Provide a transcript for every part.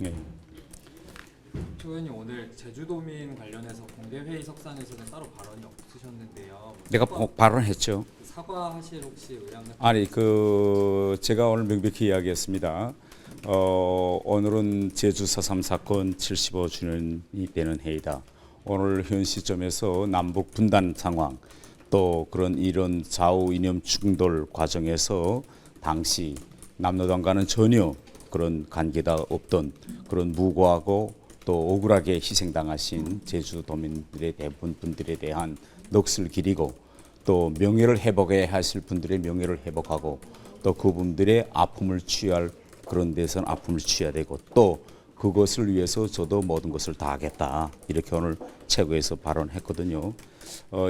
예. 최 의원님 오늘 제주도민 관련해서 공개 회의 석상에서는 따로 발언이 없으셨는데요. 내가 발언했죠. 사과하실 혹시 의향은? 아니 제가 오늘 명백히 이야기했습니다. 오늘은 제주 4.3 사건 75주년이 되는 해이다. 오늘 현 시점에서 남북 분단 상황 또 이런 좌우 이념 충돌 과정에서 당시 남로당과는 전혀 그런 관계가 없던 그런 무고하고 또 억울하게 희생당하신 제주도민들의 대부분 분들에 대한 넋을 기리고 또 명예를 회복해야 하실 분들의 명예를 회복하고 또 그분들의 아픔을 취할 그런 데서는 아픔을 취해야 되고 또 그것을 위해서 저도 모든 것을 다 하겠다 이렇게 오늘 최고에서 발언했거든요.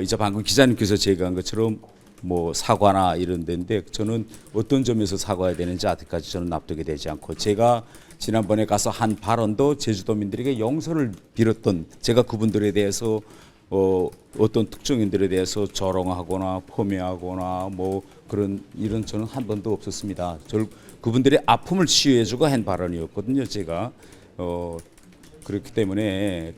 이제 방금 기자님께서 제기한 것처럼 뭐 사과나 이런 데인데 저는 어떤 점에서 사과해야 되는지 아직까지 저는 납득이 되지 않고 제가 지난번에 가서 한 발언도 제주도민들에게 용서를 빌었던 제가 그분들에 대해서 어떤 특정인들에 대해서 조롱하거나 포매하거나 뭐 그런 일은 저는 한 번도 없었습니다. 그분들의 아픔을 치유해주고 한 발언이었거든요. 제가 그렇기 때문에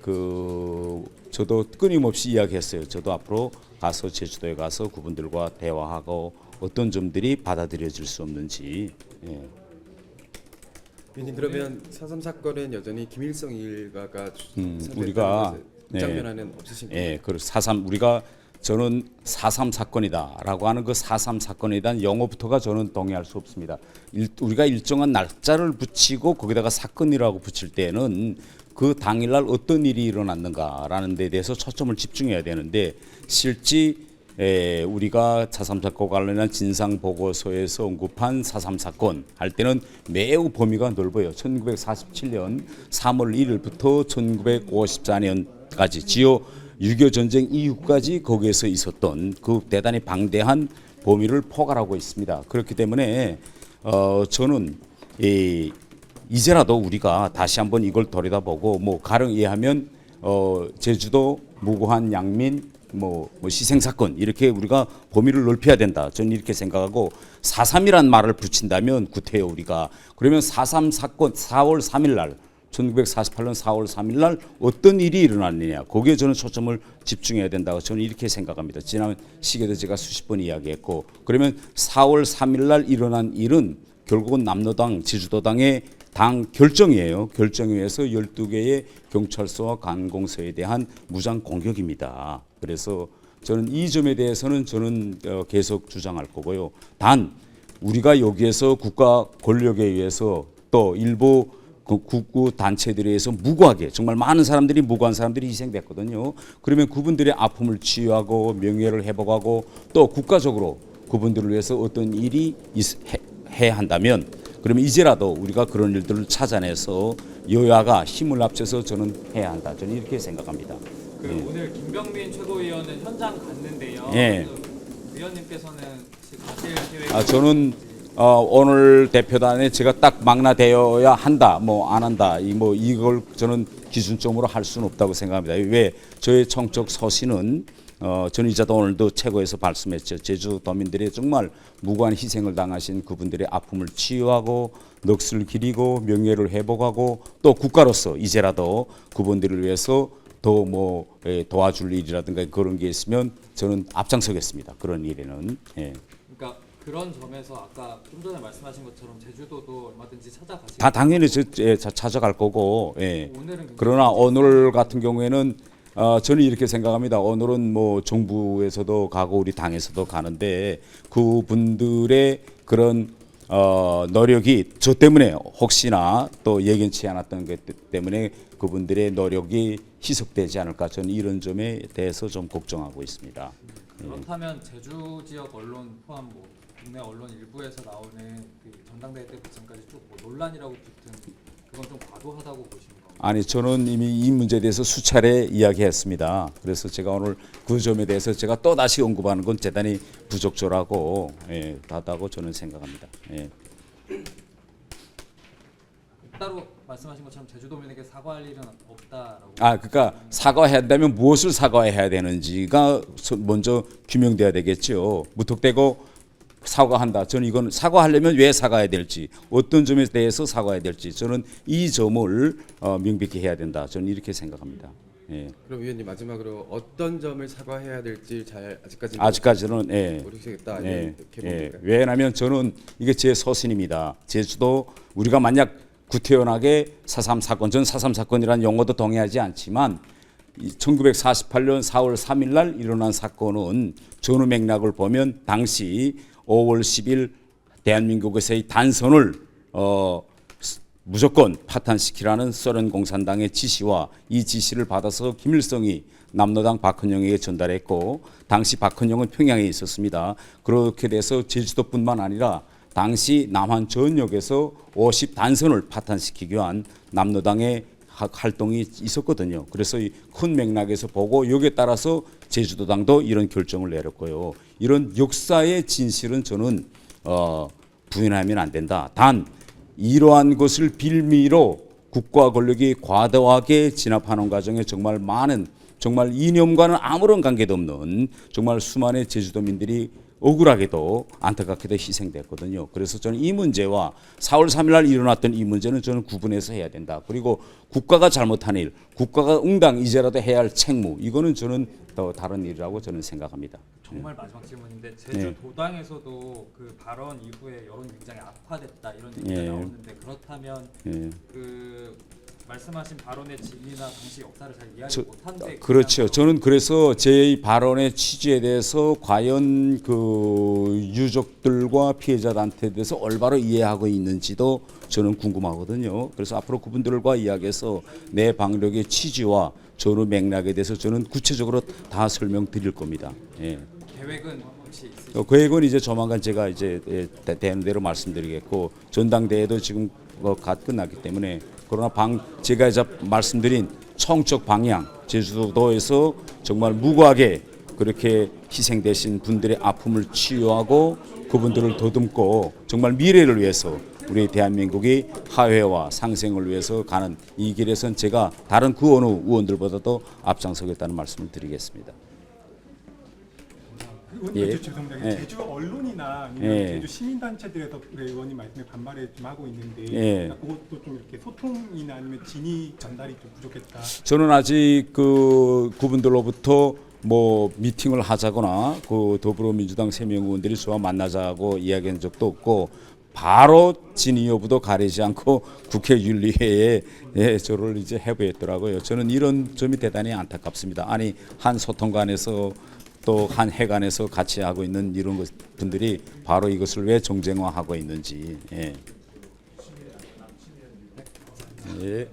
저도 끊임없이 이야기했어요. 저도 앞으로 가서 제주도에 가서 그분들과 대화하고 어떤 점들이 받아들여질 수 없는지. 예. 위원님 그러면 4.3 사건은 여전히 김일성 일가가 우리가 입장 변화는 없으신 거예요? 예, 저는 4.3 사건이다라고 하는 그 4.3 사건에 대한 용어부터가 저는 동의할 수 없습니다. 우리가 일정한 날짜를 붙이고 거기다가 사건이라고 붙일 때는 그 당일날 어떤 일이 일어났는가라는 데 대해서 초점을 집중해야 되는데 실제 우리가 4.3 사건 관련한 진상보고서에서 언급한 4.3 사건 할 때는 매우 범위가 넓어요. 1947년 3월 1일부터 1954년까지 지요 6.25 전쟁 이후까지 거기에서 있었던 그 대단히 방대한 범위를 포괄하고 있습니다. 그렇기 때문에 저는 이제라도 우리가 다시 한번 이걸 들여다보고 뭐 가령 이해하면 제주도 무고한 양민 뭐 희생 사건 이렇게 우리가 범위를 넓혀야 된다. 저는 이렇게 생각하고 4.3이란 말을 붙인다면 구태여 우리가 그러면 4.3 사건 4월 3일 날 1948년 4월 3일 날 어떤 일이 일어났느냐 거기에 저는 초점을 집중해야 된다고 저는 이렇게 생각합니다. 지난 시기에도 제가 수십 번 이야기했고 그러면 4월 3일 날 일어난 일은 결국은 남로당 제주도당의 당 결정이에요. 결정에 의해서 12개의 경찰서와 관공서에 대한 무장 공격입니다. 그래서 저는 이 점에 대해서는 저는 계속 주장할 거고요. 단 우리가 여기에서 국가 권력에 의해서 또 일부 국구 단체들에 의해서 무고하게 정말 많은 사람들이 무고한 사람들이 희생됐거든요. 그러면 그분들의 아픔을 치유하고 명예를 회복하고 또 국가적으로 그분들을 위해서 어떤 일이 해야 한다면 그러면 이제라도 우리가 그런 일들을 찾아내서 여야가 힘을 합쳐서 저는 해야 한다. 저는 이렇게 생각합니다. 오늘 김병민 최고위원은 현장 갔는데요. 예. 위원님께서는 가실 계획? 저는 오늘 대표단에 제가 딱 망라되어야 한다, 뭐 안 한다, 이걸 저는 기준점으로 할 수는 없다고 생각합니다. 왜 저의 청적 서신은 저는 이자도 오늘도 최고에서 말씀했죠. 제주도민들의 정말 무고한 희생을 당하신 그분들의 아픔을 치유하고 넋을 기리고 명예를 회복하고 또 국가로서 이제라도 그분들을 위해서 더 도와줄 일이라든가 그런 게 있으면 저는 앞장서겠습니다. 그런 일에는. 예. 그러니까 그런 점에서 아까 좀 전에 말씀하신 것처럼 제주도도 얼마든지 찾아가시고 다 당연히 찾아갈 거고. 예. 오늘은 그러나 오늘 같은 경우에는 저는 이렇게 생각합니다. 오늘은 뭐 정부에서도 가고 우리 당에서도 가는데 그분들의 그런 노력이 저 때문에 혹시나 또 예견치 않았던 것 때문에 그분들의 노력이 희석되지 않을까 저는 이런 점에 대해서 좀 걱정하고 있습니다. 그렇다면 제주 지역 언론 포함 뭐 국내 언론 일부에서 나오는 그 전당대회 때 부분까지 쭉 논란이라고 붙은 그건 좀 과도하다고 보시는 건가요? 아니 저는 이미 이 문제에 대해서 수차례 이야기했습니다. 그래서 제가 오늘 그 점에 대해서 제가 또 다시 언급하는 건 대단히 부적절하고 다다고 저는 생각합니다. 예. 따로 말씀하신 것처럼 제주도민에게 사과할 일은 없다라고. 그러니까 사과해야 한다면 무엇을 사과해야 되는지가 먼저 규명돼야 되겠죠. 무턱대고 사과한다. 저는 이건 사과하려면 왜 사과해야 될지, 어떤 점에 대해서 사과해야 될지, 저는 이 점을 명백히 해야 된다. 저는 이렇게 생각합니다. 예. 그럼 위원님 마지막으로 어떤 점을 사과해야 될지 아직까지는 모르시겠다. 예, 이렇게 예. 봅니까? 왜냐하면 저는 이게 제 서신입니다. 제주도 우리가 만약 구태연하게 4.3 사건, 전 4.3 사건이라는 용어도 동의하지 않지만 1948년 4월 3일 날 일어난 사건은 전후 맥락을 보면 당시 5월 10일 대한민국에서의 단선을 무조건 파탄시키라는 소련 공산당의 지시와 이 지시를 받아서 김일성이 남로당 박헌영에게 전달했고, 당시 박헌영은 평양에 있었습니다. 그렇게 돼서 제주도뿐만 아니라 당시 남한 전역에서 50 단선을 파탄시키기 위한 남로당의 활동이 있었거든요. 그래서 이 큰 맥락에서 보고 여기에 따라서 제주도당도 이런 결정을 내렸고요. 이런 역사의 진실은 저는 부인하면 안 된다. 단 이러한 것을 빌미로 국가 권력이 과도하게 진압하는 과정에 정말 많은, 정말 이념과는 아무런 관계도 없는 정말 수많은 제주도민들이 억울하게도 안타깝게도 희생됐거든요. 그래서 저는 이 문제와 4월 3일 날 일어났던 이 문제는 저는 구분해서 해야 된다. 그리고 국가가 잘못한 일, 국가가 응당 이제라도 해야 할 책무, 이거는 저는 더 다른 일이라고 저는 생각합니다. 정말 마지막 질문인데 제주도당에서도 그 발언 이후에 여론이 굉장히 악화됐다 이런 얘기가 예. 나오는데, 그렇다면 예. 그 말씀하신 발언의 진위나 당시 역사를 잘 이해하지 못한 데 그렇죠. 저는 그래서 제 발언의 취지에 대해서 과연 그 유족들과 피해자한테 대해서 올바로 이해하고 있는지도 저는 궁금하거든요. 그래서 앞으로 그분들과 이야기해서 내 방력의 취지와 전후 맥락에 대해서 저는 구체적으로 다 설명드릴 겁니다. 예. 계획은 혹시 있으신가요? 계획은 이제 조만간 제가 이제 되는 대로 말씀드리겠고, 전당대회도 지금 갓 끝났기 때문에, 그러나 제가 이제 말씀드린 총적 방향, 제주도에서 정말 무고하게 그렇게 희생되신 분들의 아픔을 치유하고 그분들을 더듬고 정말 미래를 위해서 우리 대한민국이 화해와 상생을 위해서 가는 이 길에선 제가 다른 그 어느 의원들보다도 앞장서겠다는 말씀을 드리겠습니다. 의원님 죄송합니다. 예. 제주 언론이나 아니면 예. 제주 시민단체들에서 우리 의원님 말씀에 반발을 좀 하고 있는데, 예. 그것도 좀 이렇게 소통이나 아니면 진위 전달이 좀 부족했다. 저는 아직 그분들로부터 뭐 미팅을 하자거나 그 더불어민주당 3명 의원들이 저와 만나자고 이야기한 적도 없고, 바로 진위 여부도 가리지 않고 국회 윤리회에 저를 이제 해부했더라고요. 저는 이런 점이 대단히 안타깝습니다. 아니, 한 소통관에서 또 한 회관에서 같이 하고 있는 이런 분들이 바로 이것을 왜 정쟁화하고 있는지. 예. 예.